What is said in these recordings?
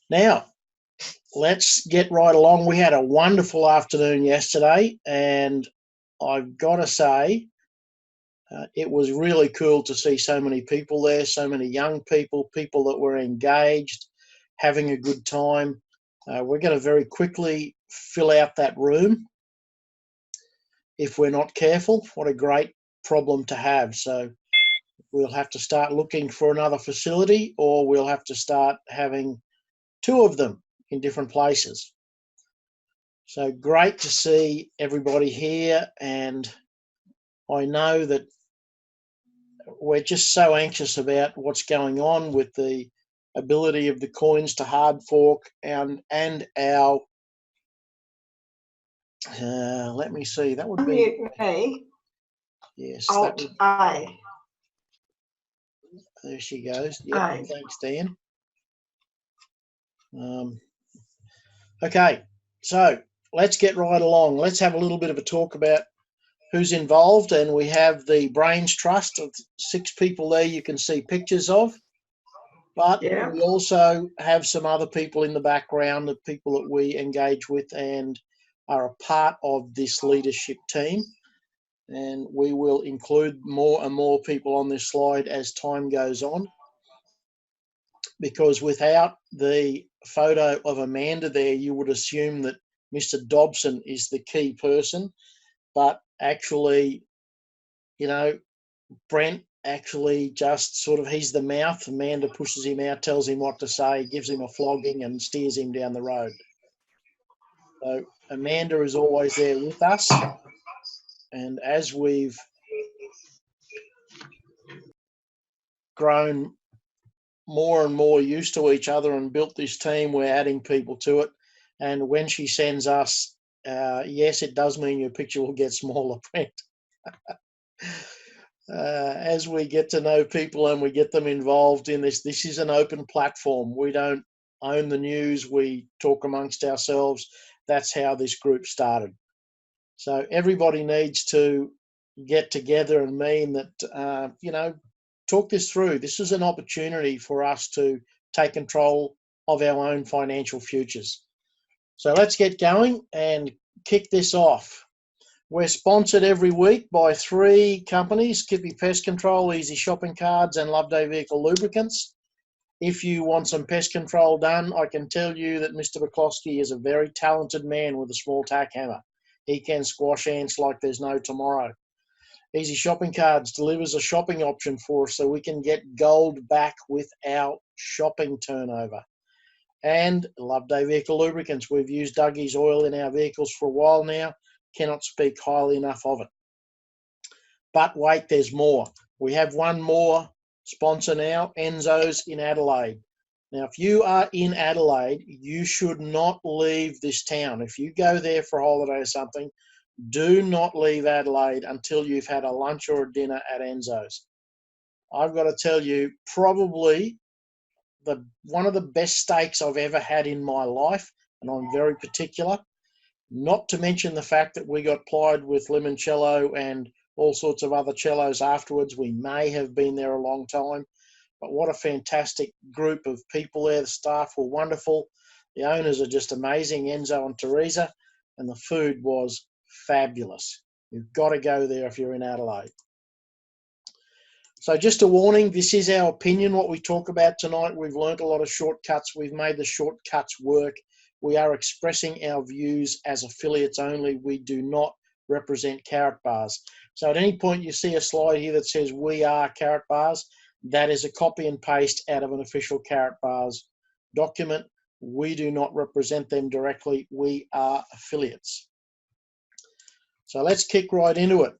Now, let's get right along. We had a wonderful afternoon yesterday, and I've got to say, it was really cool to see so many people there, so many young people, people that were engaged, having a good time. We're going to very quickly fill out that room if we're not careful. What a great problem to have. So we'll have to start looking for another facility, or we'll have to start having two of them in different places. So great to see everybody here, and I know that we're just so anxious about what's going on with the ability of the coins to hard fork and our let me see, that would be Unmute me. yes, that Alt would, A. there she goes. Yep, A. thanks, Dan. Okay, so let's get right along. Let's have a little bit of a talk about who's involved, and we have the Brains Trust of 6 people there you can see pictures of, but Yeah. we also have some other people in the background, the people that we engage with and are a part of this leadership team, and we will include more and more people on this slide as time goes on, because without the photo of Amanda there, you would assume that Mr. Dobson is the key person, but actually, Brent actually just sort of, he's the mouth. Amanda pushes him out, tells him what to say, gives him a flogging and steers him down the road. So Amanda is always there with us. And as we've grown more and more used to each other and built this team, we're adding people to it. And when she sends us, yes, it does mean your picture will get smaller print. As we get to know people and we get them involved in this is an open platform. We don't own the news. We talk amongst ourselves. That's how this group started. So everybody needs to get together and mean that, talk this through. This is an opportunity for us to take control of our own financial futures. So let's get going and kick this off. We're sponsored every week by 3 companies: Kippy Pest Control, Easy Shopping Cards, and Loveday Vehicle Lubricants. If you want some pest control done, I can tell you that Mr. McCloskey is a very talented man with a small tack hammer. He can squash ants like there's no tomorrow. Easy Shopping Cards delivers a shopping option for us so we can get gold back with our shopping turnover. And Loveday Vehicle Lubricants. We've used Dougie's oil in our vehicles for a while now. Cannot speak highly enough of it. But wait, there's more. We have one more sponsor now, Enzo's in Adelaide. Now, if you are in Adelaide, you should not leave this town. If you go there for a holiday or something, do not leave Adelaide until you've had a lunch or a dinner at Enzo's. I've got to tell you, probably one of the best steaks I've ever had in my life, and I'm very particular. Not to mention the fact that we got plied with limoncello and all sorts of other cellos afterwards. We may have been there a long time, but what a fantastic group of people there. The staff were wonderful. The owners are just amazing, Enzo and Teresa, and the food was fabulous. You've got to go there if you're in Adelaide. So just a warning, this is our opinion, what we talk about tonight. We've learned a lot of shortcuts. We've made the shortcuts work. We are expressing our views as affiliates only. We do not represent Carrot Bars. So at any point you see a slide here that says we are Carrot Bars, that is a copy and paste out of an official Carrot Bars document. We do not represent them directly. We are affiliates. So let's kick right into it.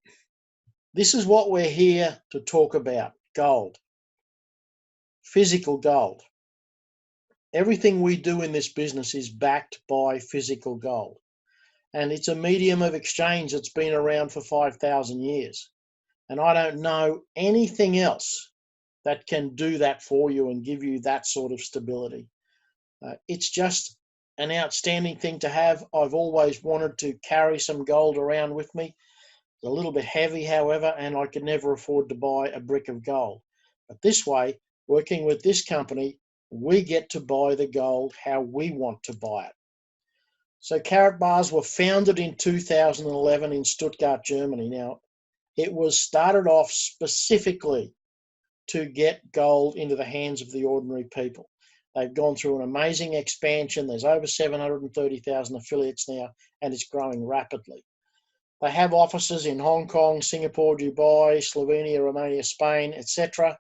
This is what we're here to talk about: gold, physical gold. Everything we do in this business is backed by physical gold, and it's a medium of exchange that's been around for 5,000 years. And I don't know anything else that can do that for you and give you that sort of stability. It's just an outstanding thing to have. I've always wanted to carry some gold around with me. It's a little bit heavy, however, and I could never afford to buy a brick of gold. But this way, working with this company, We get to buy the gold how we want to buy it. So Carat Bars were founded in 2011 in Stuttgart, Germany. Now, it was started off specifically to get gold into the hands of the ordinary people. They've gone through an amazing expansion. There's over 730,000 affiliates now, and it's growing rapidly. They have offices in Hong Kong, Singapore, Dubai, Slovenia, Romania, Spain, etc.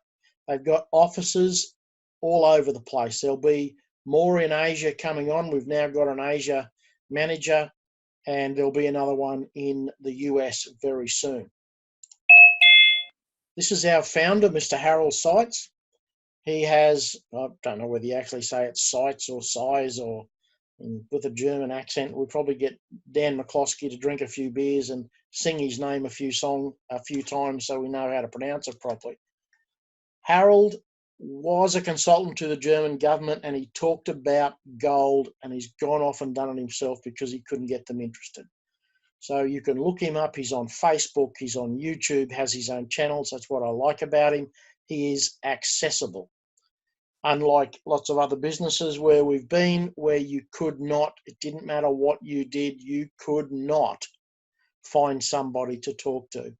They've got offices all over the place. There'll be more in Asia coming on. We've now got an Asia manager, and there'll be another one in the US very soon. This is our founder, Mr. Harold Seitz. He has, I don't know whether you actually say it's Seitz or Size, or with a German accent, we'll probably get Dan McCloskey to drink a few beers and sing his name a few times so we know how to pronounce it properly. Harold was a consultant to the German government, and he talked about gold, and he's gone off and done it himself because he couldn't get them interested. So you can look him up. He's on Facebook, he's on YouTube, has his own channels. That's what I like about him. He is accessible. Unlike lots of other businesses where we've been, where you could not, it didn't matter what you did, you could not find somebody to talk to.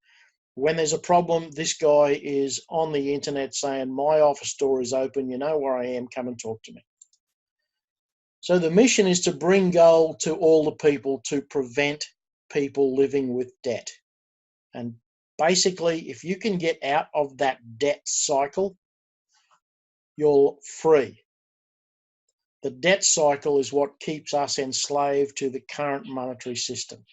When there's a problem, this guy is on the internet saying, my office door is open, you know where I am, come and talk to me. So the mission is to bring gold to all the people, to prevent people living with debt. And basically, if you can get out of that debt cycle, you're free. The debt cycle is what keeps us enslaved to the current monetary system.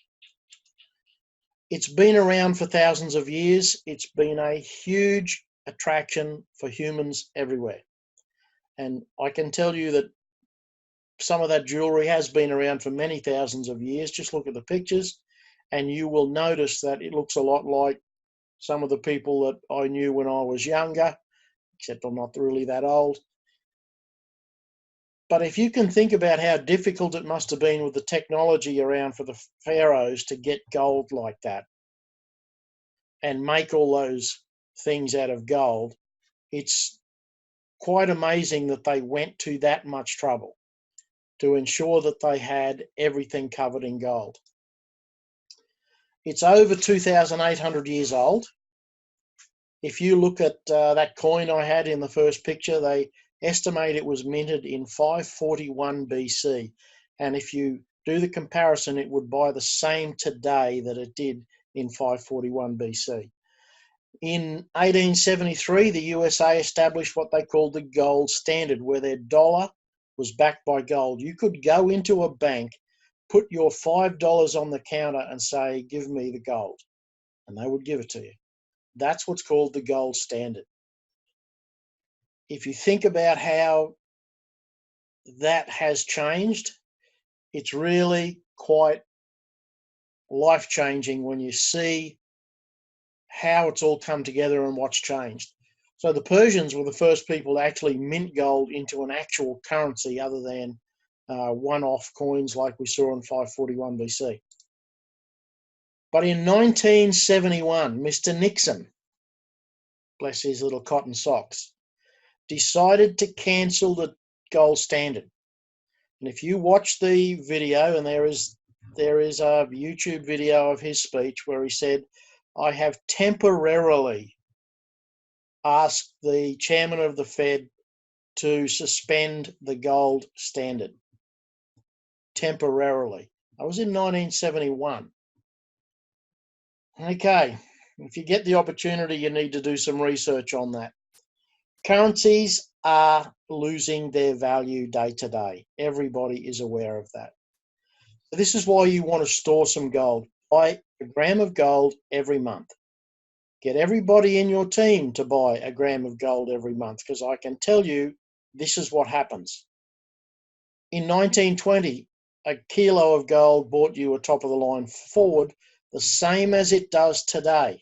It's been around for thousands of years. It's been a huge attraction for humans everywhere. And I can tell you that some of that jewelry has been around for many thousands of years. Just look at the pictures and you will notice that it looks a lot like some of the people that I knew when I was younger, except I'm not really that old. But if you can think about how difficult it must have been with the technology around for the pharaohs to get gold like that and make all those things out of gold, it's quite amazing that they went to that much trouble to ensure that they had everything covered in gold. It's over 2,800 years old. If you look at that coin I had in the first picture, they estimate it was minted in 541 BC. And if you do the comparison, it would buy the same today that it did in 541 BC. In 1873, the USA established what they called the gold standard, where their dollar was backed by gold. You could go into a bank, put your $5 on the counter and say, give me the gold, and they would give it to you. That's what's called the gold standard. If you think about how that has changed, it's really quite life-changing when you see how it's all come together and what's changed. So the Persians were the first people to actually mint gold into an actual currency other than one-off coins like we saw in 541 BC. But in 1971, Mr. Nixon, bless his little cotton socks, decided to cancel the gold standard. And if you watch the video, and there is a YouTube video of his speech where he said, I have temporarily asked the chairman of the Fed to suspend the gold standard. Temporarily. That was in 1971. Okay, if you get the opportunity, you need to do some research on that. Currencies are losing their value day to day. Everybody is aware of that. So this is why you want to store some gold. Buy a gram of gold every month. Get everybody in your team to buy a gram of gold every month, because I can tell you this is what happens. In 1920, a kilo of gold bought you a top-of-the-line Ford, the same as it does today.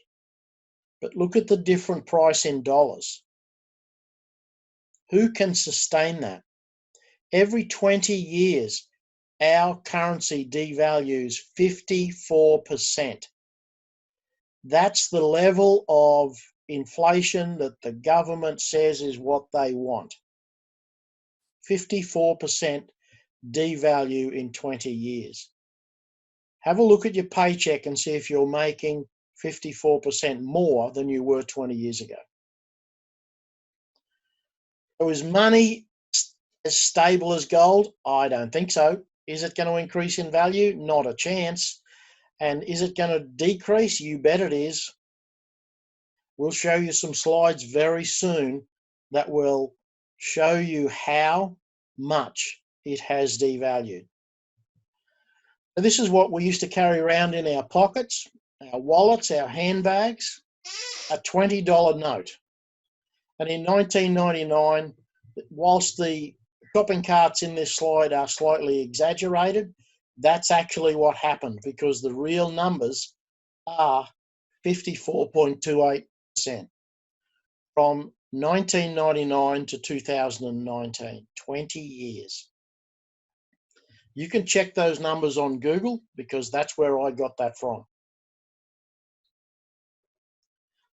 But look at the different price in dollars. Who can sustain that? Every 20 years, our currency devalues 54%. That's the level of inflation that the government says is what they want. 54% devalue in 20 years. Have a look at your paycheck and see if you're making 54% more than you were 20 years ago. So is money as stable as gold? I don't think so. Is it going to increase in value? Not a chance. And is it going to decrease? You bet it is. We'll show you some slides very soon that will show you how much it has devalued. So this is what we used to carry around in our pockets, our wallets, our handbags, a $20 note. And in 1999, whilst the shopping carts in this slide are slightly exaggerated, that's actually what happened, because the real numbers are 54.28% from 1999 to 2019, 20 years. You can check those numbers on Google because that's where I got that from.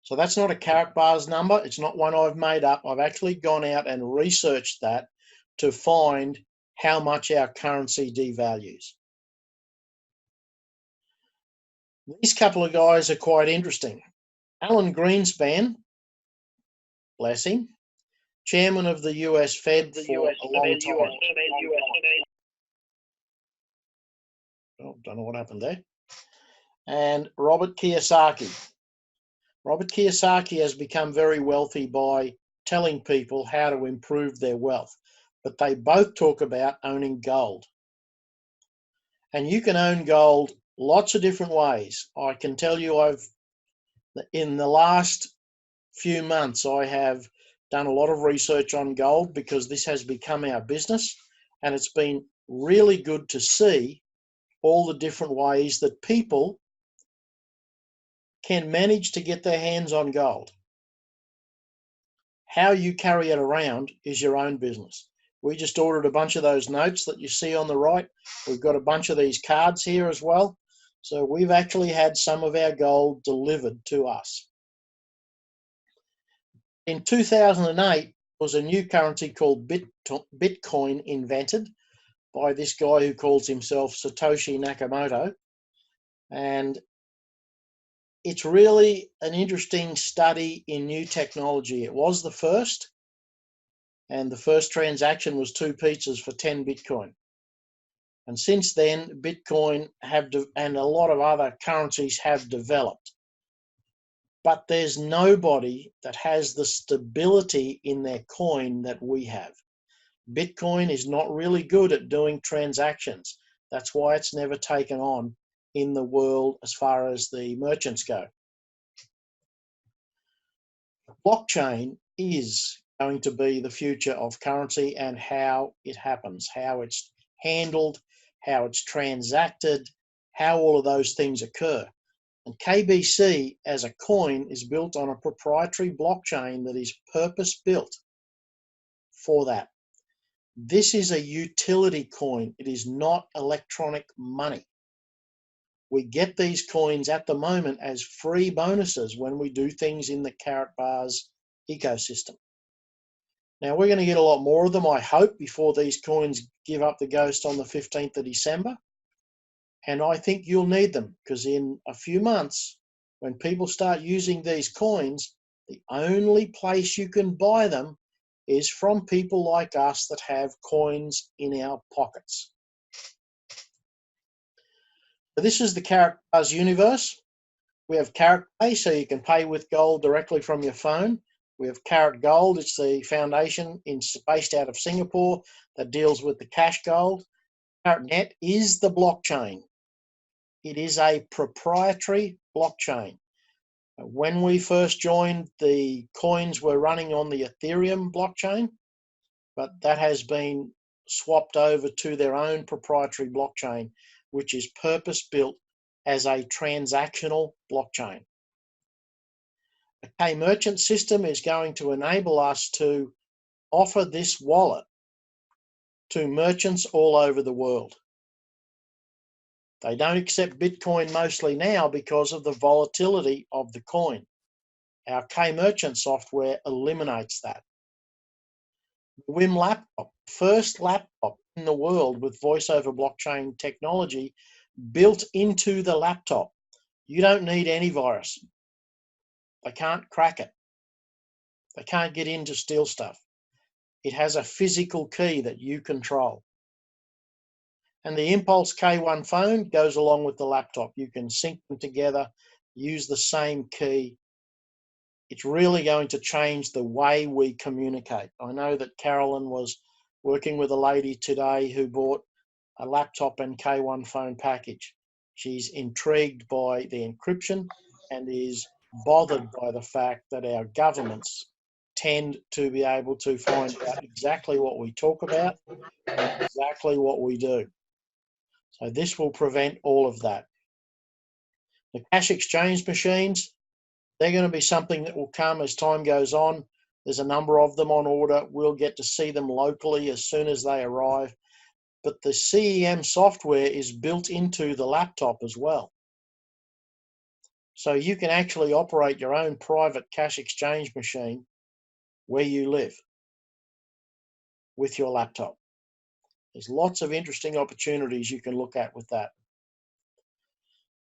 So that's not a Karatbars number. It's not one I've made up. I've actually gone out and researched that to find how much our currency devalues. These couple of guys are quite interesting. Alan Greenspan, bless him, chairman of the US Fed for a long time. Oh, don't know what happened there. And Robert Kiyosaki. Robert Kiyosaki has become very wealthy by telling people how to improve their wealth, but they both talk about owning gold. And you can own gold lots of different ways. I can tell you in the last few months, I have done a lot of research on gold because this has become our business, and it's been really good to see all the different ways that people can manage to get their hands on gold. How you carry it around is your own business. We just ordered a bunch of those notes that you see on the right. We've got a bunch of these cards here as well. So we've actually had some of our gold delivered to us. In 2008, was a new currency called Bitcoin invented by this guy who calls himself Satoshi Nakamoto. And it's really an interesting study in new technology. It was the first, and the first transaction was 2 pizzas for 10 Bitcoin. And since then, Bitcoin and a lot of other currencies have developed. But there's nobody that has the stability in their coin that we have. Bitcoin is not really good at doing transactions. That's why it's never taken on in the world as far as the merchants go. Blockchain is going to be the future of currency and how it happens, how it's handled, how it's transacted, how all of those things occur. And KBC as a coin is built on a proprietary blockchain that is purpose-built for that. This is a utility coin. It is not electronic money. We get these coins at the moment as free bonuses when we do things in the Karatbars ecosystem. Now, we're going to get a lot more of them, I hope, before these coins give up the ghost on the 15th of December. And I think you'll need them because in a few months, when people start using these coins, the only place you can buy them is from people like us that have coins in our pockets. So this is the Karatbars universe. We have Karat Pay, so you can pay with gold directly from your phone. We have Karat Gold. It's the foundation based out of Singapore that deals with the cash gold. KaratNet is the blockchain. It is a proprietary blockchain. When we first joined, the coins were running on the Ethereum blockchain, but that has been swapped over to their own proprietary blockchain, which is purpose-built as a transactional blockchain. The K-Merchant system is going to enable us to offer this wallet to merchants all over the world. They don't accept Bitcoin mostly now because of the volatility of the coin. Our K-Merchant software eliminates that. WIM laptop, first laptop in the world with voice over blockchain technology built into the laptop. You don't need any virus. They can't crack it. They can't get in to steal stuff. It has a physical key that you control. And the Impulse K1 phone goes along with the laptop. You can sync them together, use the same key. It's really going to change the way we communicate. I know that Carolyn was working with a lady today who bought a laptop and K1 phone package. She's intrigued by the encryption and is bothered by the fact that our governments tend to be able to find out exactly what we talk about and exactly what we do. So this will prevent all of that. The cash exchange machines, they're going to be something that will come as time goes on. There's a number of them on order. We'll get to see them locally as soon as they arrive. But the CEM software is built into the laptop as well. So you can actually operate your own private cash exchange machine where you live with your laptop. There's lots of interesting opportunities you can look at with that.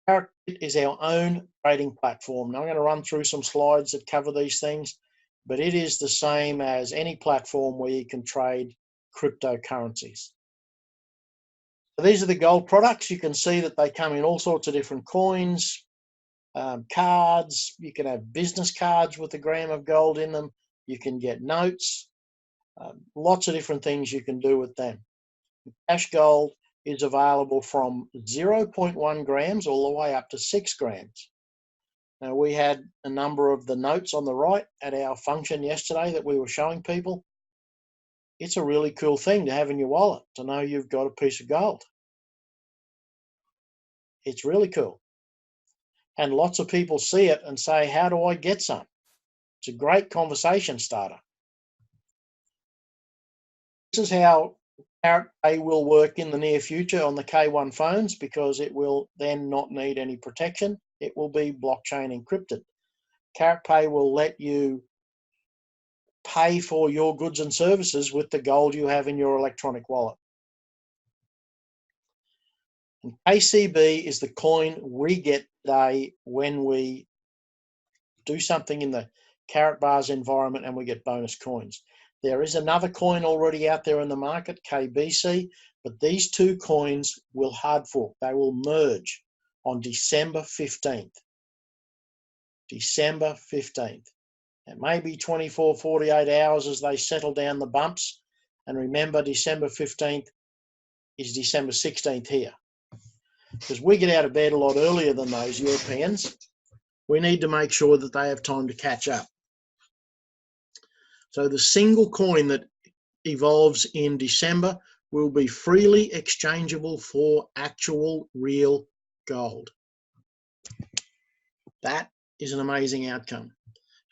Carrot is our own trading platform. Now I'm going to run through some slides that cover these things, but it is the same as any platform where you can trade cryptocurrencies. So these are the gold products. You can see that they come in all sorts of different coins, cards. You can have business cards with a gram of gold in them. You can get notes, lots of different things you can do with them. Cash gold is available from 0.1 grams all the way up to 6 grams. Now, we had a number of the notes on the right at our function yesterday that we were showing people. It's a really cool thing to have in your wallet, to know you've got a piece of gold. It's really cool. And lots of people see it and say, how do I get some? It's a great conversation starter. This is how Carrot Pay will work in the near future on the K1 phones, because it will then not need any protection. It will be blockchain encrypted. Carrot Pay will let you pay for your goods and services with the gold you have in your electronic wallet. And KCB is the coin we get today when we do something in the Carrot Bars environment and we get bonus coins. There is another coin already out there in the market, KBC, but these two coins will hard fork. They will merge on December 15th. December 15th. It may be 24, 48 hours as they settle down the bumps. And remember, December 15th is December 16th here. Because we get out of bed a lot earlier than those Europeans. We need to make sure that they have time to catch up. So the single coin that evolves in December will be freely exchangeable for actual real gold. That is an amazing outcome.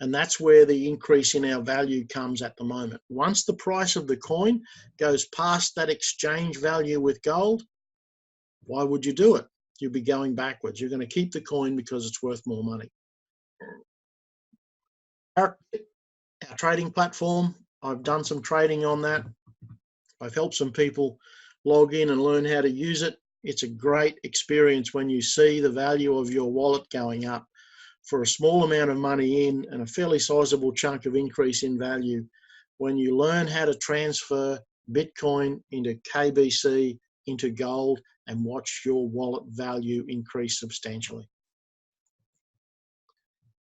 And that's where the increase in our value comes at the moment. Once the price of the coin goes past that exchange value with gold, why would you do it? You'll be going backwards. You're going to keep the coin because it's worth more money. Our trading platform, I've done some trading on that. I've helped some people log in and learn how to use it. It's a great experience when you see the value of your wallet going up for a small amount of money in and a fairly sizable chunk of increase in value. When you learn how to transfer Bitcoin into KBC, into gold, and watch your wallet value increase substantially.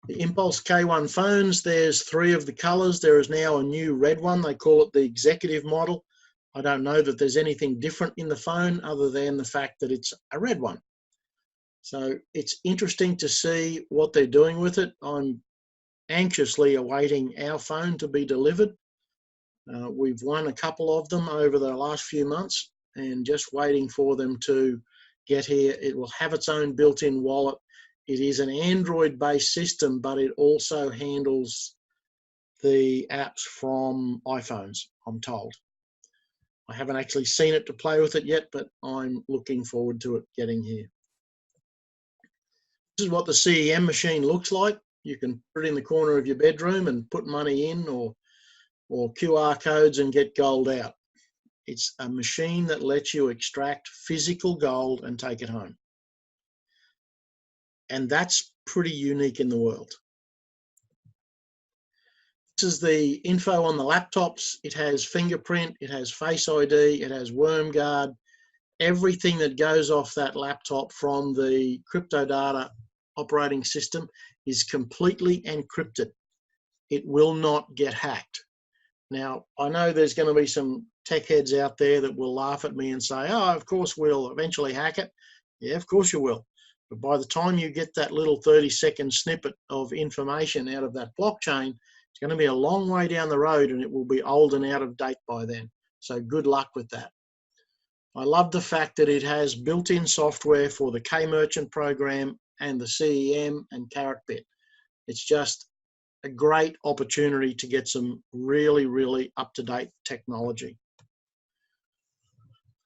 The Impulse K1 phones, there's 3 of the colors. There is now a new red one. They call it the executive model. I don't know that there's anything different in the phone other than the fact that it's a red one. So it's interesting to see what they're doing with it. I'm anxiously awaiting our phone to be delivered. We've won a couple of them over the last few months and just waiting for them to get here. It will have its own built-in wallet. It is an Android-based system, but it also handles the apps from iPhones, I'm told. I haven't actually seen it to play with it yet, but I'm looking forward to it getting here. This is what the CEM machine looks like. You can put it in the corner of your bedroom and put money in, or or QR codes and get gold out. It's a machine that lets you extract physical gold and take it home. And that's pretty unique in the world. This is the info on the laptops. It has fingerprint, it has Face ID, it has WormGuard. Everything that goes off that laptop from the crypto data operating system is completely encrypted. It will not get hacked. Now, I know there's going to be some tech heads out there that will laugh at me and say, oh, of course we'll eventually hack it. Yeah, of course you will. But by the time you get that little 30-second snippet of information out of that blockchain, it's going to be a long way down the road and it will be old and out of date by then. So good luck with that. I love the fact that it has built-in software for the K-Merchant program and the CEM and CarrotBit. It's just a great opportunity to get some really, really up-to-date technology.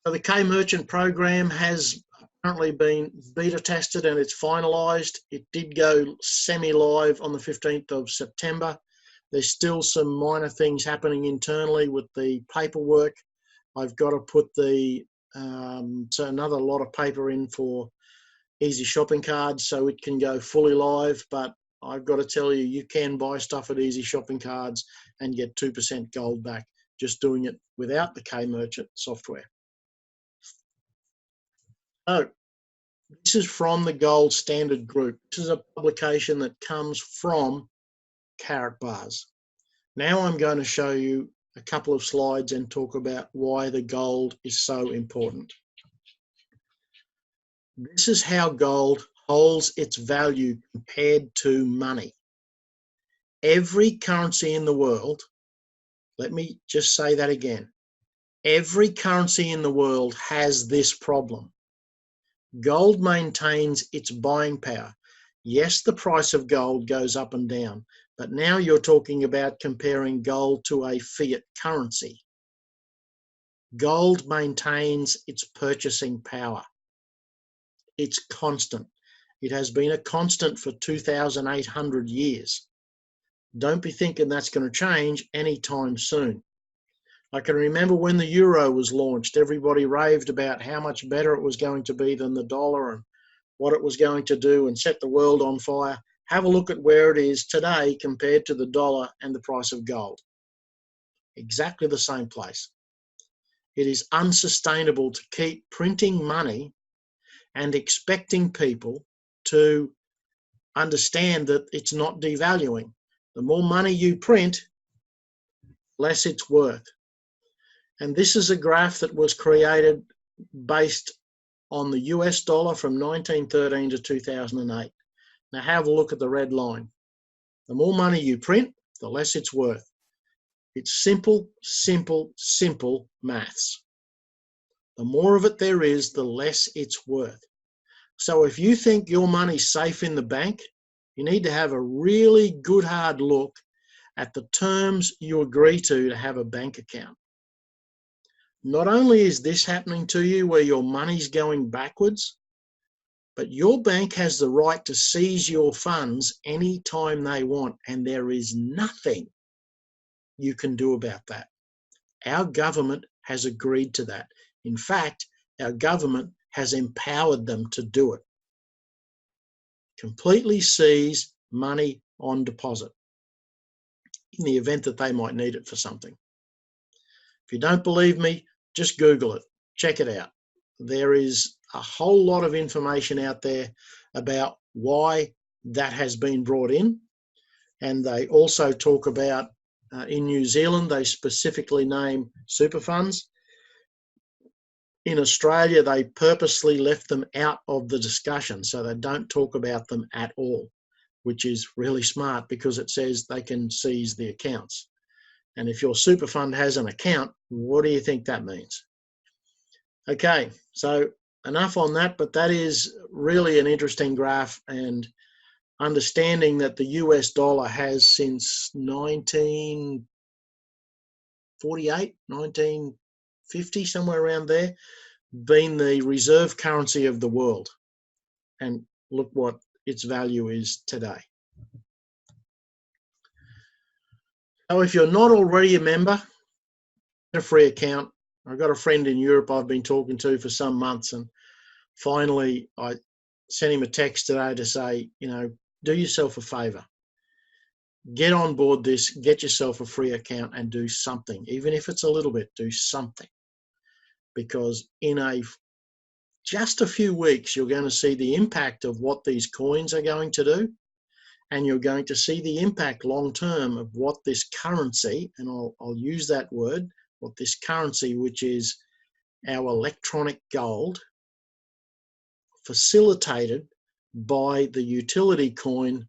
So the K-Merchant program has currently been beta tested and it's finalized. It did go semi-live on the 15th of September. There's still some minor things happening internally with the paperwork. I've got to put the so another lot of paper in for Easy Shopping Cards so it can go fully live, but I've got to tell you, you can buy stuff at Easy Shopping Cards and get 2% gold back just doing it without the K-Merchant software. So this is from the Gold Standard Group. This is a publication that comes from Karatbars. Now I'm going to show you a couple of slides and talk about why the gold is so important. This is how gold holds its value compared to money. Every currency in the world, let me just say that again, every currency in the world has this problem. Gold maintains its buying power. Yes, the price of gold goes up and down, but now you're talking about comparing gold to a fiat currency. Gold maintains its purchasing power. It's constant. It has been a constant for 2,800 years. Don't be thinking that's going to change anytime soon. I can remember when the euro was launched, everybody raved about how much better it was going to be than the dollar and what it was going to do and set the world on fire. Have a look at where it is today compared to the dollar and the price of gold. Exactly the same place. It is unsustainable to keep printing money and expecting people to understand that it's not devaluing. The more money you print, less it's worth. And this is a graph that was created based on the US dollar from 1913 to 2008. Now have a look at the red line. The more money you print, the less it's worth. It's simple, simple, simple maths. The more of it there is, the less it's worth. So if you think your money's safe in the bank, you need to have a really good hard look at the terms you agree to have a bank account. Not only is this happening to you where your money's going backwards, but your bank has the right to seize your funds anytime they want, and there is nothing you can do about that. Our government has agreed to that. In fact, our government has empowered them to do it. Completely seize money on deposit in the event that they might need it for something. If you don't believe me, just Google it. Check it out. There is a whole lot of information out there about why that has been brought in. And they also talk about, in New Zealand, they specifically name super funds. In Australia, they purposely left them out of the discussion, so they don't talk about them at all, which is really smart because it says they can seize the accounts. And if your super fund has an account, what do you think that means? Okay, so enough on that, but that is really an interesting graph, and understanding that the US dollar has since 1948, 1950, somewhere around there, been the reserve currency of the world. And look what its value is today. So if you're not already a member, get a free account. I've got a friend in Europe I've been talking to for some months, and finally I sent him a text today to say, do yourself a favor. Get on board this, get yourself a free account and do something. Even if it's a little bit, do something. Because in just a few weeks, you're going to see the impact of what these coins are going to do. And you're going to see the impact long term of what this currency, and I'll use that word, what this currency, which is our electronic gold, facilitated by the utility coin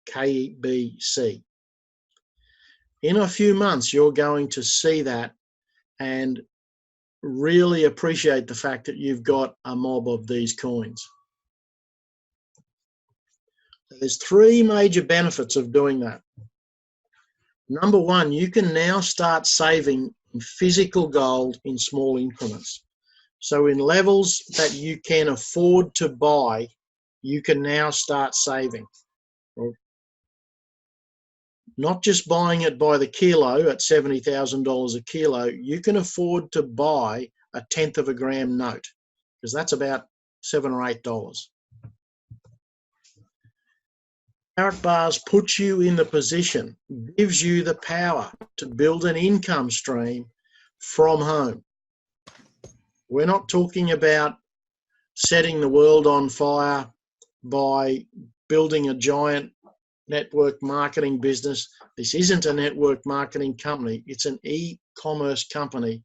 KBC. In a few months, you're going to see that and really appreciate the fact that you've got a mob of these coins. There's three major benefits of doing that. Number one, you can now start saving in physical gold in small increments. So in levels that you can afford to buy, you can now start saving. Not just buying it by the kilo at $70,000 a kilo, you can afford to buy a 1/10 of a gram note, because that's about $7 or $8. Carat bars puts you in the position, gives you the power to build an income stream from home. We're not talking about setting the world on fire by building a giant network marketing business. This isn't a network marketing company. It's an e-commerce company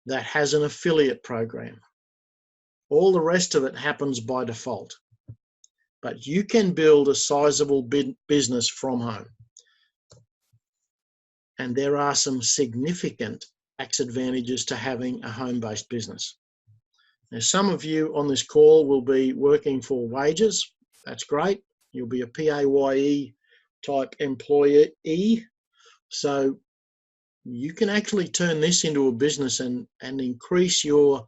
that has an affiliate program. All the rest of it happens by default. But you can build a sizable business from home. And there are some significant tax advantages to having a home-based business. Now, some of you on this call will be working for wages. That's great. You'll be a PAYE type employee. So you can actually turn this into a business and increase your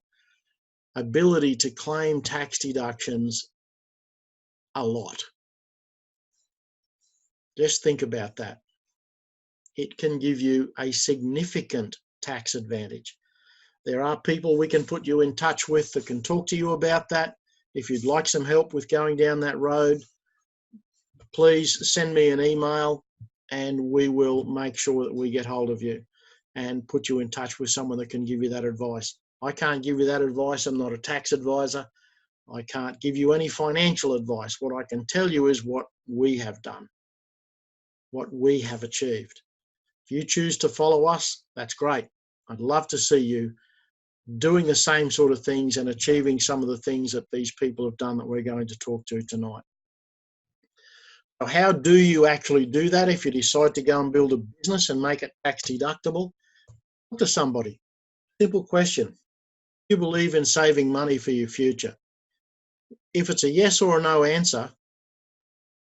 ability to claim tax deductions a lot. Just think about that. It can give you a significant tax advantage. There are people we can put you in touch with that can talk to you about that. If you'd like some help with going down that road, please send me an email and we will make sure that we get hold of you and put you in touch with someone that can give you that advice. I can't give you that advice. I'm not a tax advisor. I can't give you any financial advice. What I can tell you is what we have done, what we have achieved. If you choose to follow us, that's great. I'd love to see you doing the same sort of things and achieving some of the things that these people have done that we're going to talk to tonight. So how do you actually do that if you decide to go and build a business and make it tax deductible? Talk to somebody. Simple question. Do you believe in saving money for your future? If it's a yes or a no answer,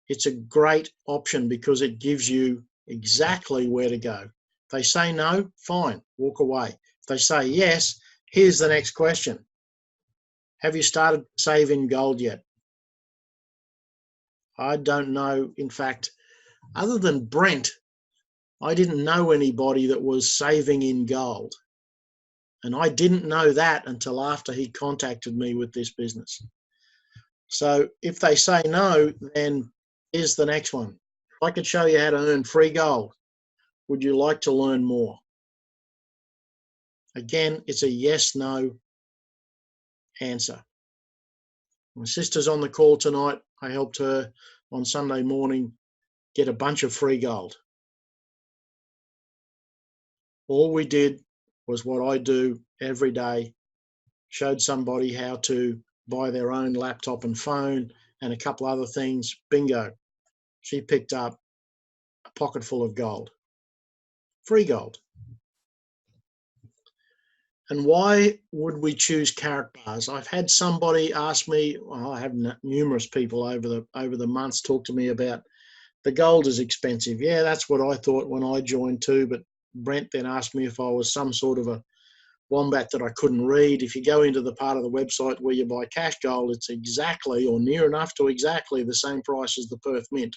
it's a great option because it gives you exactly where to go. If they say no, fine, walk away. If they say yes, here's the next question. Have you started to save in gold yet? I don't know. In fact, other than Brent, I didn't know anybody that was saving in gold. And I didn't know that until after he contacted me with this business. So if they say no, then here's the next one. If I could show you how to earn free gold, would you like to learn more? Again, it's a yes, no answer. My sister's on the call tonight. I helped her on Sunday morning get a bunch of free gold. All we did was what I do every day, showed somebody how to buy their own laptop and phone and a couple other things. Bingo. She picked up a pocket full of gold. Free gold. And why would we choose carat bars? I've had somebody ask me, well, I have numerous people over the months talk to me about the gold is expensive. Yeah, that's what I thought when I joined too, but Brent then asked me if I was some sort of a wombat that I couldn't read. If you go into the part of the website where you buy cash gold, it's exactly or near enough to exactly the same price as the Perth Mint.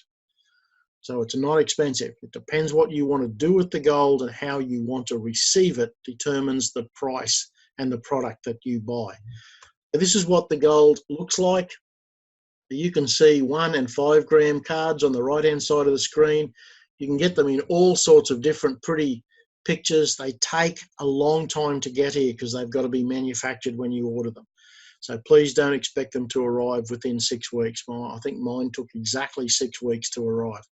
So it's not expensive. It depends what you want to do with the gold, and how you want to receive it determines the price and the product that you buy. This is what the gold looks like. You can see 1 and 5 gram cards on the right hand side of the screen. You can get them in all sorts of different pretty pictures. They take a long time to get here because they've got to be manufactured when you order them. So please don't expect them to arrive within 6 weeks. I think mine took exactly 6 weeks to arrive.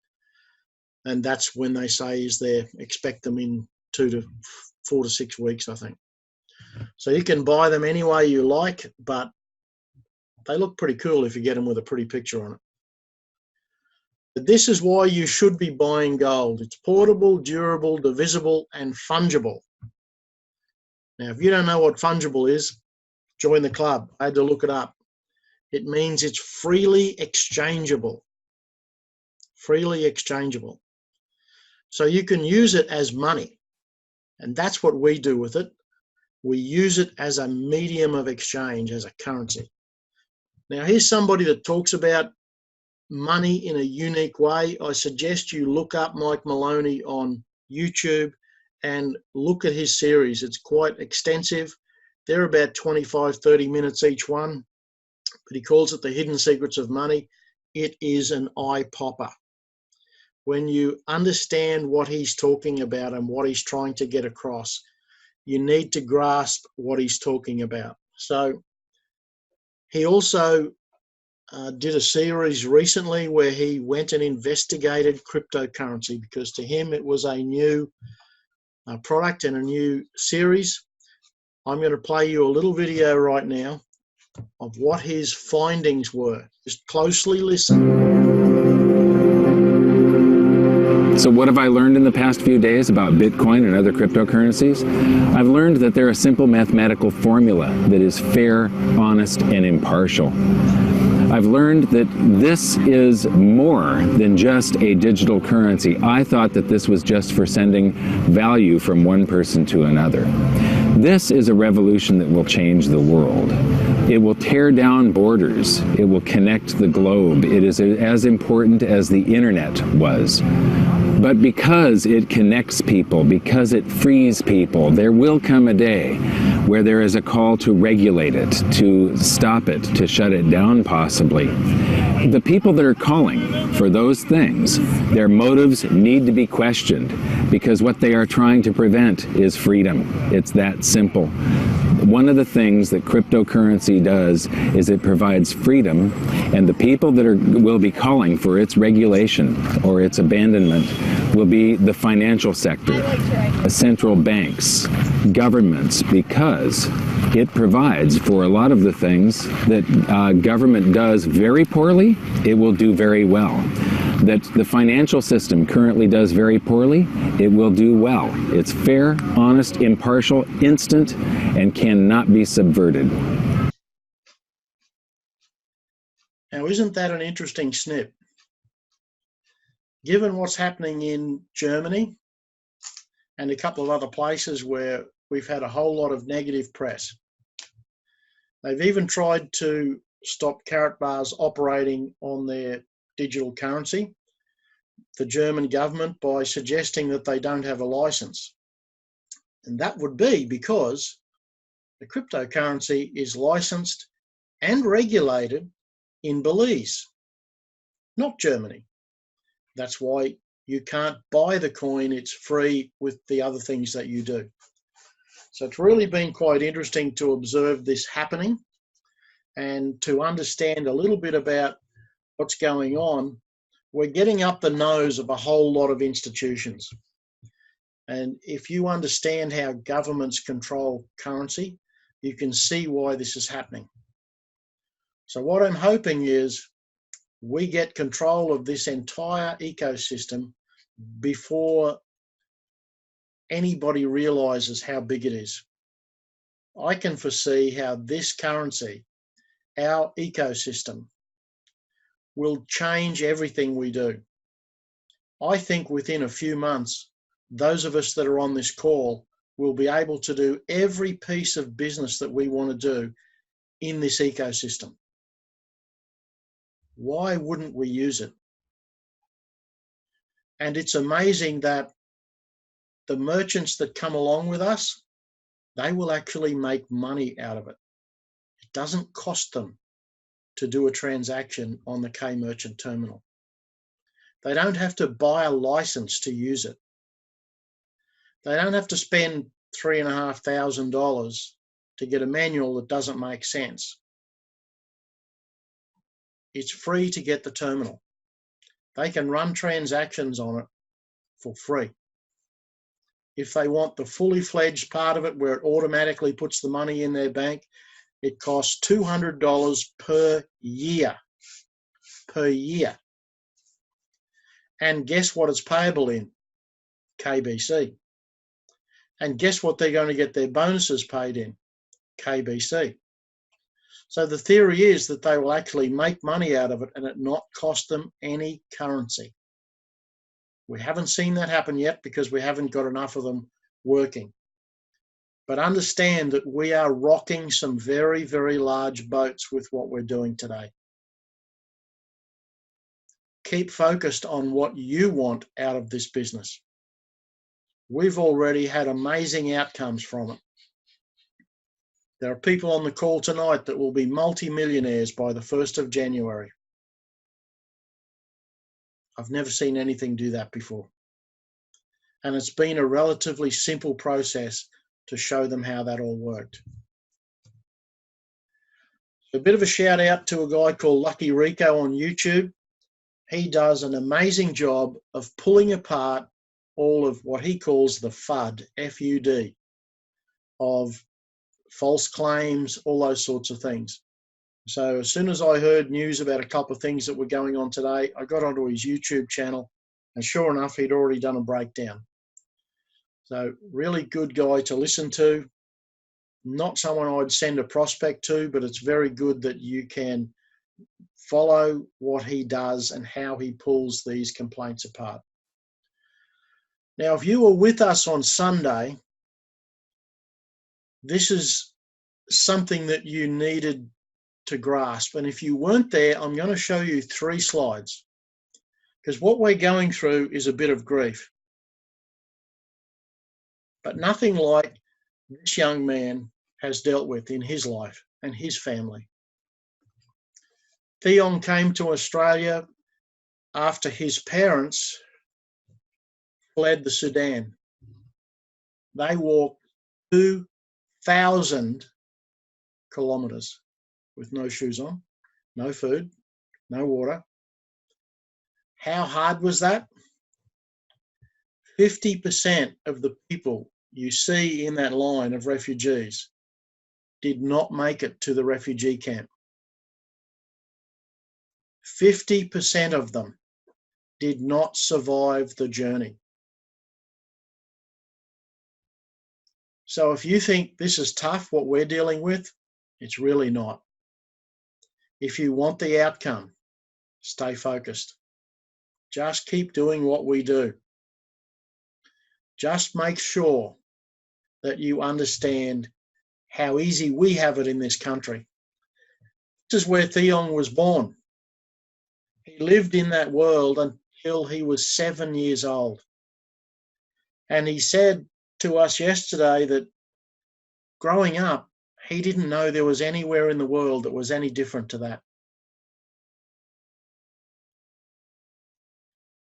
And that's when they say is there, expect them in 4 to 6 weeks, I think. So you can buy them any way you like, but they look pretty cool if you get them with a pretty picture on it. But this is why you should be buying gold. It's portable, durable, divisible, and fungible. Now, if you don't know what fungible is, join the club. I had to look it up. It means it's freely exchangeable. Freely exchangeable. So you can use it as money. And that's what we do with it. We use it as a medium of exchange, as a currency. Now, here's somebody that talks about money in a unique way. I suggest you look up Mike Maloney on YouTube and look at his series. It's quite extensive. They're about 25, 30 minutes each one, but he calls it The Hidden Secrets of Money. It is an eye popper. When you understand what he's talking about and what he's trying to get across, you need to grasp what he's talking about. So he also did a series recently where he went and investigated cryptocurrency, because to him it was a new product and a new series. I'm going to play you a little video right now of what his findings were. Just closely listen. So what have I learned in the past few days about Bitcoin and other cryptocurrencies? I've learned that they're a simple mathematical formula that is fair, honest, and impartial. I've learned that this is more than just a digital currency. I thought that this was just for sending value from one person to another. This is a revolution that will change the world. It will tear down borders. It will connect the globe. It is as important as the internet was. But because it connects people, because it frees people, there will come a day where there is a call to regulate it, to stop it, to shut it down possibly. The people that are calling for those things, their motives need to be questioned, because what they are trying to prevent is freedom. It's that simple. One of the things that cryptocurrency does is it provides freedom, and the people that will be calling for its regulation or its abandonment will be the financial sector, central banks, governments, because it provides for a lot of the things that government does very poorly, it will do very well. That the financial system currently does very poorly, it will do well. It's fair, honest, impartial, instant, and cannot be subverted. Now, isn't that an interesting snip? Given what's happening in Germany and a couple of other places where we've had a whole lot of negative press, they've even tried to stop Carrot Bars operating on their digital currency, the German government, by suggesting that they don't have a license. And that would be because the cryptocurrency is licensed and regulated in Belize, not Germany. That's why you can't buy the coin. It's free with the other things that you do. So it's really been quite interesting to observe this happening and to understand a little bit about what's going on. We're getting up the nose of a whole lot of institutions. And if you understand how governments control currency, you can see why this is happening. So what I'm hoping is we get control of this entire ecosystem before anybody realizes how big it is. I can foresee how this currency, our ecosystem, will change everything we do. I think within a few months, those of us that are on this call will be able to do every piece of business that we want to do in this ecosystem. Why wouldn't we use it? And it's amazing that the merchants that come along with us, they will actually make money out of it. It doesn't cost them to do a transaction on the K Merchant terminal. They don't have to buy a license to use it. They don't have to spend $3,500 to get a manual that doesn't make sense. It's free to get the terminal. They can run transactions on it for free. If they want the fully fledged part of it where it automatically puts the money in their bank, it costs $200 per year. Per year. And guess what it's payable in? KBC. And guess what they're going to get their bonuses paid in? KBC. So the theory is that they will actually make money out of it and it not cost them any currency. We haven't seen that happen yet because we haven't got enough of them working. But understand that we are rocking some very, very large boats with what we're doing today. Keep focused on what you want out of this business. We've already had amazing outcomes from it. There are people on the call tonight that will be multi-millionaires by the 1st of January. I've never seen anything do that before. And it's been a relatively simple process to show them how that all worked. A bit of a shout out to a guy called Lucky Rico on YouTube. He does an amazing job of pulling apart all of what he calls the FUD, F-U-D, of false claims, all those sorts of things. So as soon as I heard news about a couple of things that were going on today, I got onto his YouTube channel, and sure enough, he'd already done a breakdown. So really good guy to listen to. Not someone I'd send a prospect to, but it's very good that you can follow what he does and how he pulls these complaints apart. Now, if you were with us on Sunday, this is something that you needed to grasp. And if you weren't there, I'm going to show you 3 slides, because what we're going through is a bit of grief. But nothing like this young man has dealt with in his life and his family. Theon came to Australia after his parents fled the Sudan. They walked 2,000 kilometers with no shoes on, no food, no water. How hard was that? 50% of the people you see in that line of refugees did not make it to the refugee camp. 50% of them did not survive the journey. So if you think this is tough, what we're dealing with, it's really not. If you want the outcome, stay focused. Just keep doing what we do. Just make sure that you understand how easy we have it in this country. This is where Theon was born. He lived in that world until he was 7 years old. And he said to us yesterday that growing up, he didn't know there was anywhere in the world that was any different to that.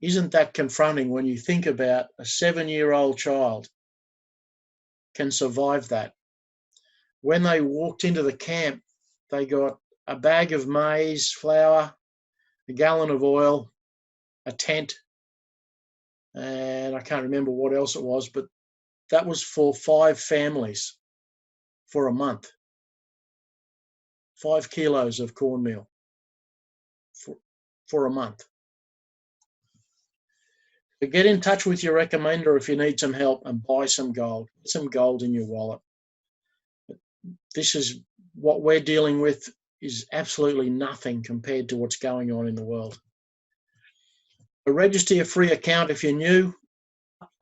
Isn't that confronting when you think about a 7-year-old child can survive that? When they walked into the camp, they got a bag of maize, flour, a gallon of oil, a tent, and I can't remember what else it was, but that was for 5 families for a month. 5 kilos of cornmeal for a month. So get in touch with your recommender if you need some help and buy some gold. Get some gold in your wallet. This is what we're dealing with is absolutely nothing compared to what's going on in the world. So register your free account if you're new.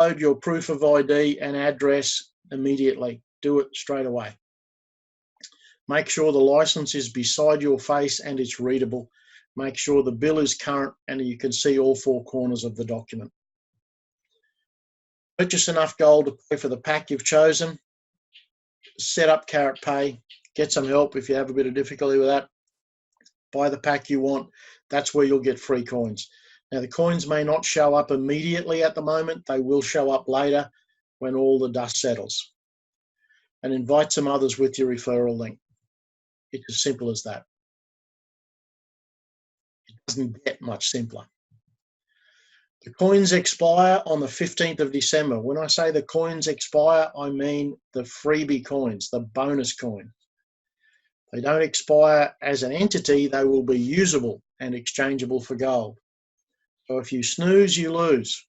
Upload your proof of ID and address immediately. Do it straight away. Make sure the license is beside your face and it's readable. Make sure the bill is current and you can see all 4 corners of the document. Purchase enough gold to pay for the pack you've chosen. Set up Carrot Pay. Get some help if you have a bit of difficulty with that. Buy the pack you want. That's where you'll get free coins. Now, the coins may not show up immediately at the moment. They will show up later when all the dust settles. And invite some others with your referral link. It's as simple as that. It doesn't get much simpler. The coins expire on the 15th of December. When I say the coins expire, I mean the freebie coins, the bonus coin. They don't expire as an entity. They will be usable and exchangeable for gold. So if you snooze, you lose.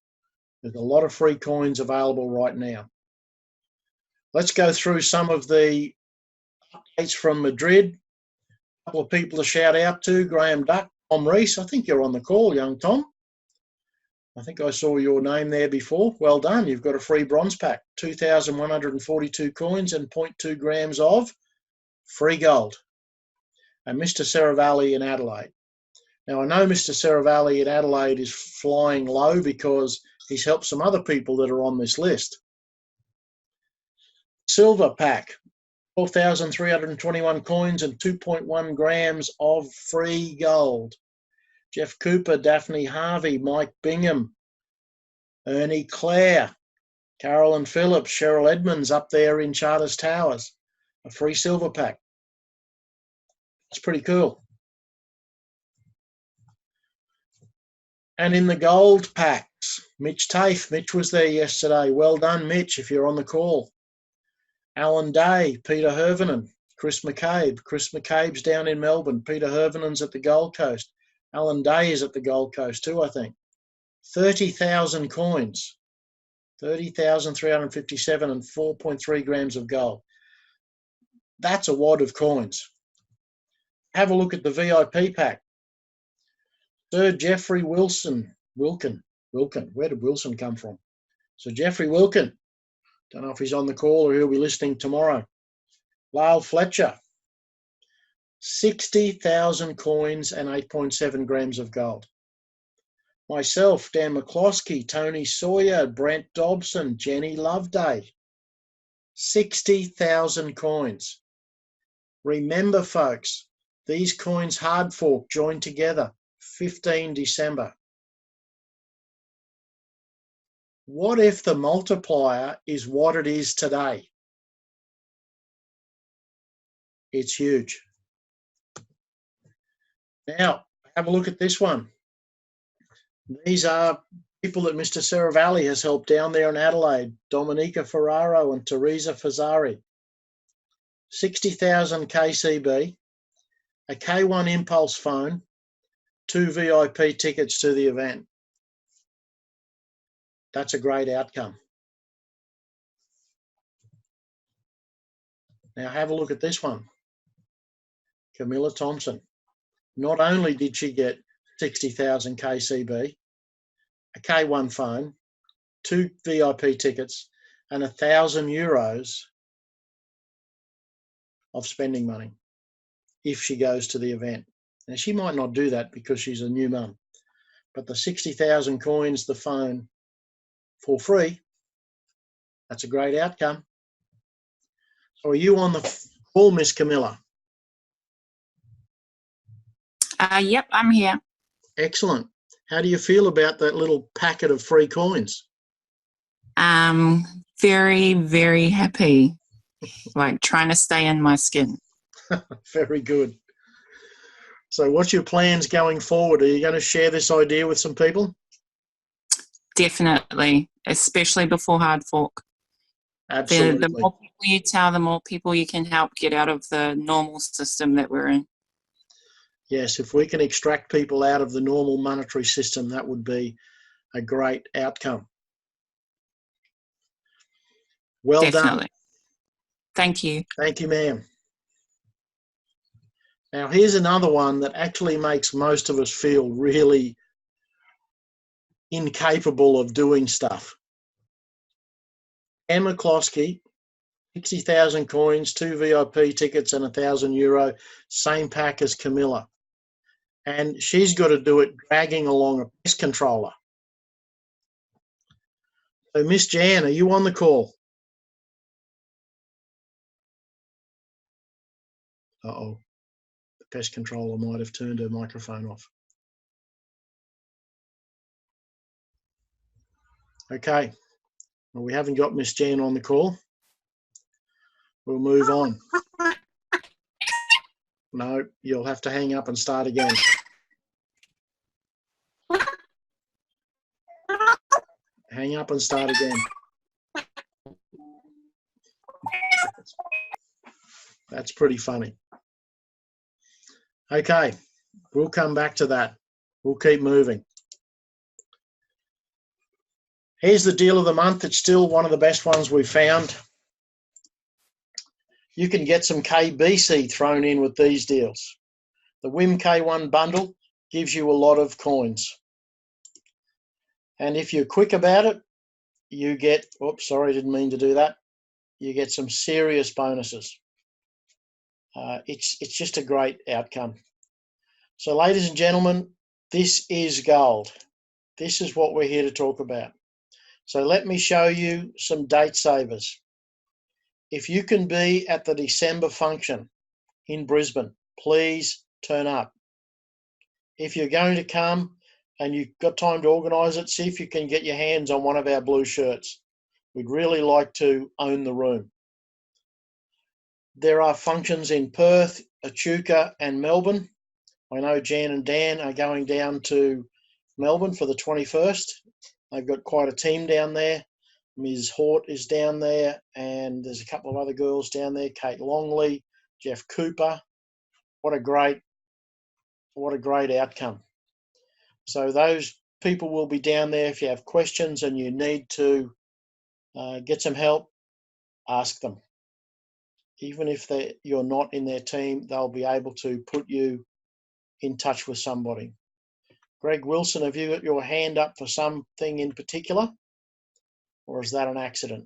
There's a lot of free coins available right now. Let's go through some of the updates from Madrid. A couple of people to shout out to: Graham Duck, Tom Reese. I think you're on the call, young Tom. I think I saw your name there before. Well done. You've got a free bronze pack, 2,142 coins and 0.2 grams of free gold. And Mr. Seravalli in Adelaide. Now, I know Mr. Seravalli in Adelaide is flying low because he's helped some other people that are on this list. Silver pack, 12,321 coins and 2.1 grams of free gold. Jeff Cooper, Daphne Harvey, Mike Bingham, Ernie Clare, Carolyn Phillips, Cheryl Edmonds up there in Charters Towers. A free silver pack. That's pretty cool. And in the gold packs, Mitch Tafe. Mitch was there yesterday. Well done, Mitch, if you're on the call. Alan Day, Peter Hervenen, Chris McCabe. Chris McCabe's down in Melbourne. Peter Hervenen's at the Gold Coast. Alan Day is at the Gold Coast too, I think. 30,000 coins, 30,357 and 4.3 grams of gold. That's a wad of coins. Have a look at the VIP pack. Sir Jeffrey Wilkin. Where did Wilson come from? Sir Jeffrey Wilkin. Don't know if he's on the call or he'll be listening tomorrow. Lyle Fletcher. 60,000 coins and 8.7 grams of gold. Myself, Dan McCloskey, Tony Sawyer, Brent Dobson, Jenny Loveday. 60,000 coins. Remember, folks, these coins hard fork join together 15 December. What if the multiplier is what it is today? It's huge. Now, have a look at this one. These are people that Mr. Seravalli has helped down there in Adelaide, Dominica Ferraro and Teresa Fazzari. 60,000 KCB, a K1 Impulse phone, 2 VIP tickets to the event. That's a great outcome. Now have a look at this one. Camilla Thompson. Not only did she get 60,000 KCB, a K1 phone, 2 VIP tickets, and €1,000 of spending money if she goes to the event. Now, she might not do that because she's a new mum, but the 60,000 coins, the phone, for free, that's a great outcome. So are you on the call, Miss Camilla? Yep, I'm here. Excellent. How do you feel about that little packet of free coins? Very, very happy. Like trying to stay in my skin. Very good. So what's your plans going forward? Are you going to share this idea with some people? Definitely, especially before hard fork. Absolutely. The more people you tell, the more people you can help get out of the normal system that we're in. Yes, if we can extract people out of the normal monetary system, that would be a great outcome. Well Definitely. done. Thank you. Thank you, ma'am. Now, here's another one that actually makes most of us feel really incapable of doing stuff. Anne McCloskey, 60,000 coins, 2 VIP tickets and €1,000, same pack as Camilla. And she's got to do it dragging along a pest controller. So, Miss Jan, are you on the call? Uh-oh. The pest controller might have turned her microphone off. Okay. Well, we haven't got Miss Jan on the call. We'll move on. No, you'll have to hang up and start again. Hang up and start again. That's pretty funny. Okay, we'll come back to that. We'll keep moving. Here's the deal of the month. It's still one of the best ones we've found. You can get some KBC thrown in with these deals. The WIM K1 bundle gives you a lot of coins. And if you're quick about it, you get, oops, sorry, didn't mean to do that. You get some serious bonuses. It's just a great outcome. So ladies and gentlemen, this is gold. This is what we're here to talk about. So let me show you some date savers. If you can be at the December function in Brisbane, please turn up. If you're going to come and you've got time to organise it, see if you can get your hands on one of our blue shirts. We'd really like to own the room. There are functions in Perth, Echuca and Melbourne. I know Jan and Dan are going down to Melbourne for the 21st. They've got quite a team down there. Ms. Hort is down there, and there's a couple of other girls down there, Kate Longley, Jeff Cooper. What a great outcome. So those people will be down there. If you have questions and you need to get some help, ask them. Even if you're not in their team, they'll be able to put you in touch with somebody. Greg Wilson, have you got your hand up for something in particular? Or is that an accident?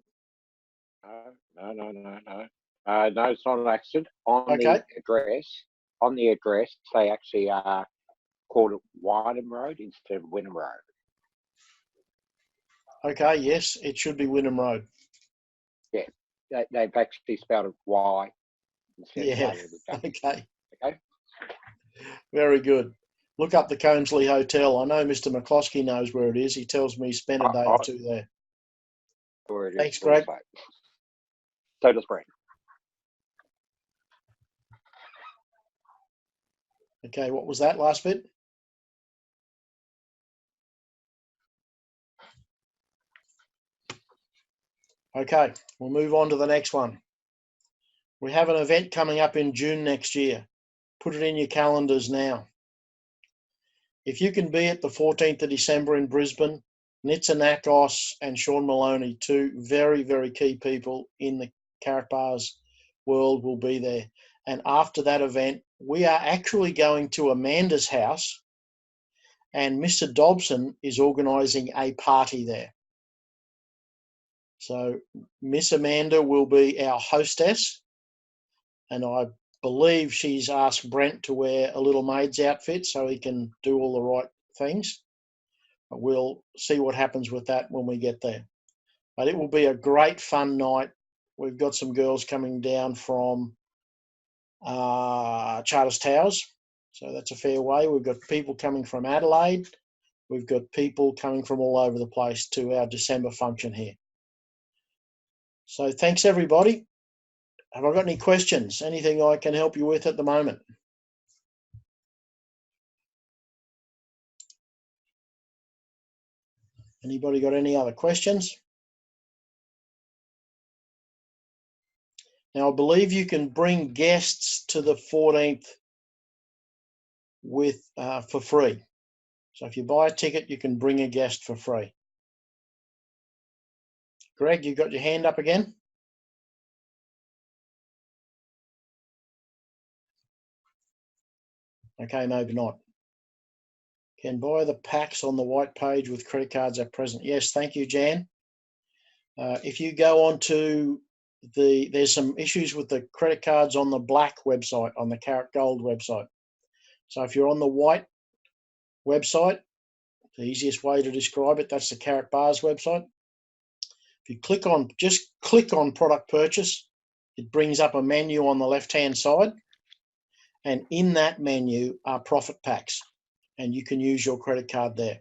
No. No, it's not an accident. On the address, they actually called it Wyndham Road instead of Wynnum Road. Okay, yes, it should be Wynnum Road. Yeah, they've actually spelled it Y instead of W. Okay. Okay. Very good. Look up the Combsley Hotel. I know Mr. McCloskey knows where it is. He tells me he spent a day or two there. Thanks, Greg. So does Brent. Okay, what was that last bit? Okay, we'll move on to the next one. We have an event coming up in June next year. Put it in your calendars now. If you can be at the 14th of December in Brisbane, Nitsanakos and Sean Maloney, two very, very key people in the Carrot Bars world, will be there. And after that event, we are actually going to Amanda's house, and Mr. Dobson is organising a party there. So Miss Amanda will be our hostess, and I believe she's asked Brent to wear a little maid's outfit so he can do all the right things. We'll see what happens with that when we get there. But it will be a great fun night. We've got some girls coming down from Charters Towers, so that's a fair way. We've got people coming from Adelaide. We've got people coming from all over the place to our December function here. So thanks, everybody. Have I got any questions? Anything I can help you with at the moment? Anybody got any other questions? Now, I believe you can bring guests to the 14th with for free. So if you buy a ticket, you can bring a guest for free. Greg, you got your hand up again? Okay, maybe not. Can buy the packs on the white page with credit cards at present. Yes, thank you, Jan. If you go on to there's some issues with the credit cards on the black website, on the Carrot Gold website. So if you're on the white website, the easiest way to describe it, that's the Carrot Bars website. If you just click on product purchase, it brings up a menu on the left-hand side, and in that menu are profit packs, and you can use your credit card there.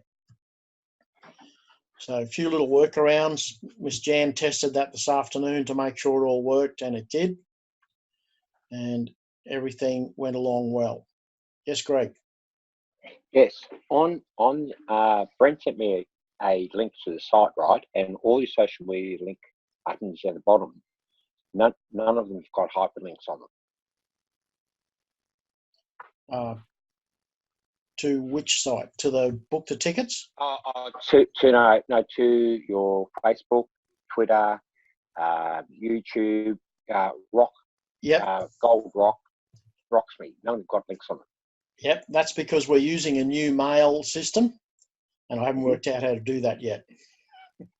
So a few little workarounds. Miss Jan tested that this afternoon to make sure it all worked, and it did. And everything went along well. Yes, Greg? Yes. Brent sent me a link to the site, right? And all your social media link buttons at the bottom, none of them have got hyperlinks on them. To which site? To the book the tickets? To your Facebook, Twitter, YouTube, Rock. Yep. Gold Rock, Rocksme. None have got links on them. Yep, that's because we're using a new mail system, and I haven't worked out how to do that yet.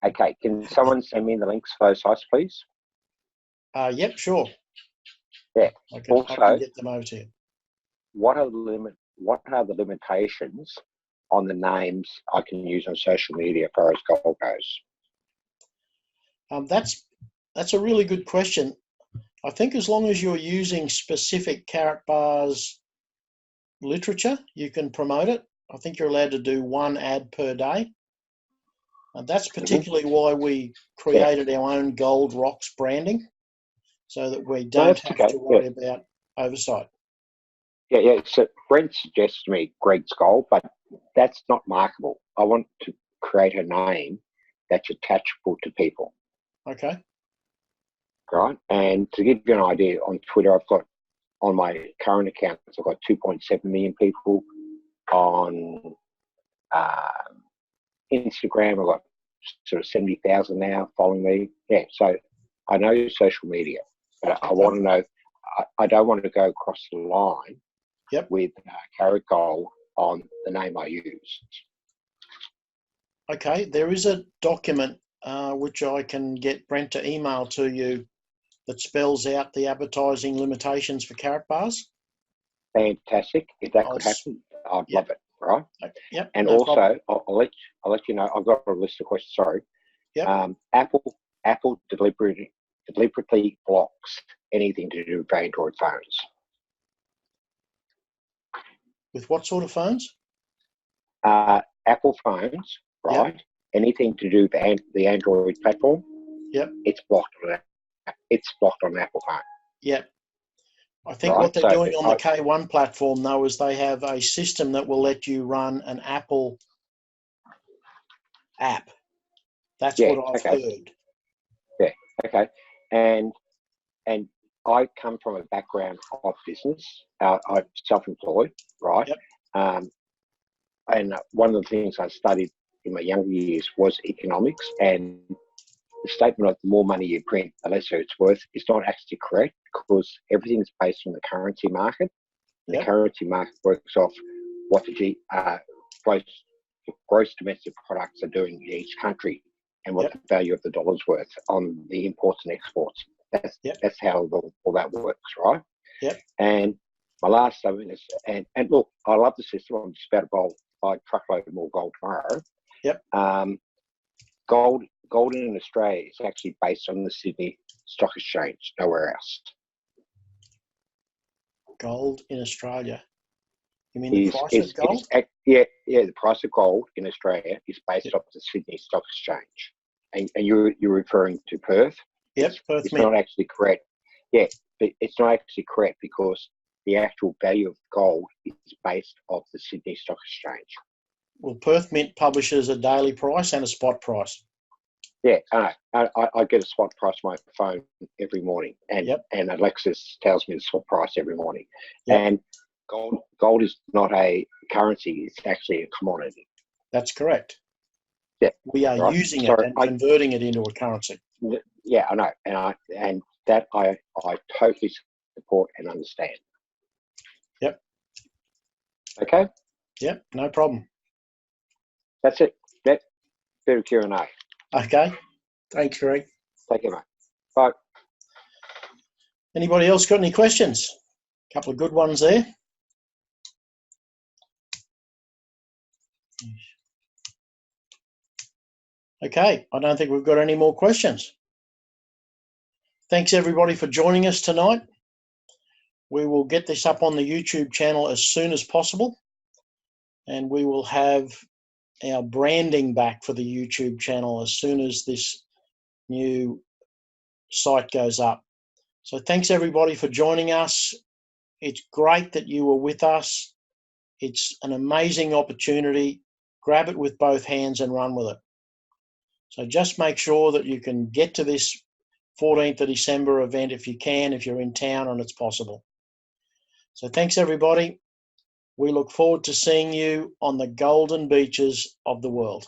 Okay, can someone send me the links for those sites, please? Yep, sure. Yeah. I can get them over to you. What are the limitations on the names I can use on social media as far as gold goes? That's a really good question. I think as long as you're using specific Carat Bars literature, you can promote it. I think you're allowed to do one ad per day. And that's particularly why we created our own Gold Rocks branding, so that we don't have to worry about oversight. Yeah. So Brent suggests to me Greg's Gold, but that's not marketable. I want to create a name that's attachable to people. Okay. Right. And to give you an idea, on Twitter, I've got, on my current accounts, I've got 2.7 million people. On Instagram, I've got sort of 70,000 now following me. Yeah. So I know social media, but I want to know, I don't want to go across the line with Carat Gold on the name I use. Okay. There is a document which I can get Brent to email to you that spells out the advertising limitations for Carat Bars. Fantastic. If that could happen, I'd love it. Right. Yep. And no also, I'll let you know. I've got a list of questions. Sorry. Yep. Apple deliberately blocks anything to do with Android phones. With what sort of phones? Apple phones, right? Yep. Anything to do with the Android platform. Yep. It's blocked on Apple phone. Yep. I think what they're doing on the K1 platform, though, is they have a system that will let you run an Apple app. That's what I've heard. Yeah. Okay. And I come from a background of business. I'm self-employed, right? Yep. And one of the things I studied in my younger years was economics, and the statement of the more money you print, the less it's worth, is not actually correct, because everything is based on the currency market. Yep. The currency market works off what the gross domestic products are doing in each country, and what the value of the dollar's worth on the imports and exports. That's how all that works, right? Yep. And my last statement is, and look, I love the system. I'm just about to buy a truckload more gold tomorrow. Yep. Gold in Australia is actually based on the Sydney Stock Exchange, nowhere else. Gold in Australia? You mean the price of gold? The price of gold in Australia is based off the Sydney Stock Exchange. And you're referring to Perth? Yep, Perth. It's not actually correct. Yeah, but it's not actually correct, because the actual value of gold is based off the Sydney Stock Exchange. Well, Perth Mint publishes a daily price and a spot price. Yeah, I get a spot price on my phone every morning, and Alexis tells me the spot price every morning. Yep. And gold is not a currency; it's actually a commodity. That's correct. Yeah, we are using it and converting it into a currency. Yeah, I know, and that I totally support and understand. Yep. Okay. Yep. No problem. That's it. That bit of Q&A. Okay. Thanks, Greg. Take care, mate. Bye. Anybody else got any questions? A couple of good ones there. Okay, I don't think we've got any more questions. Thanks everybody for joining us tonight. We will get this up on the YouTube channel as soon as possible, and we will have our branding back for the YouTube channel as soon as this new site goes up. So thanks everybody for joining us. It's great that you were with us. It's an amazing opportunity. Grab it with both hands and run with it. So just make sure that you can get to this 14th of December event if you can, if you're in town and it's possible. So thanks everybody. We look forward to seeing you on the golden beaches of the world.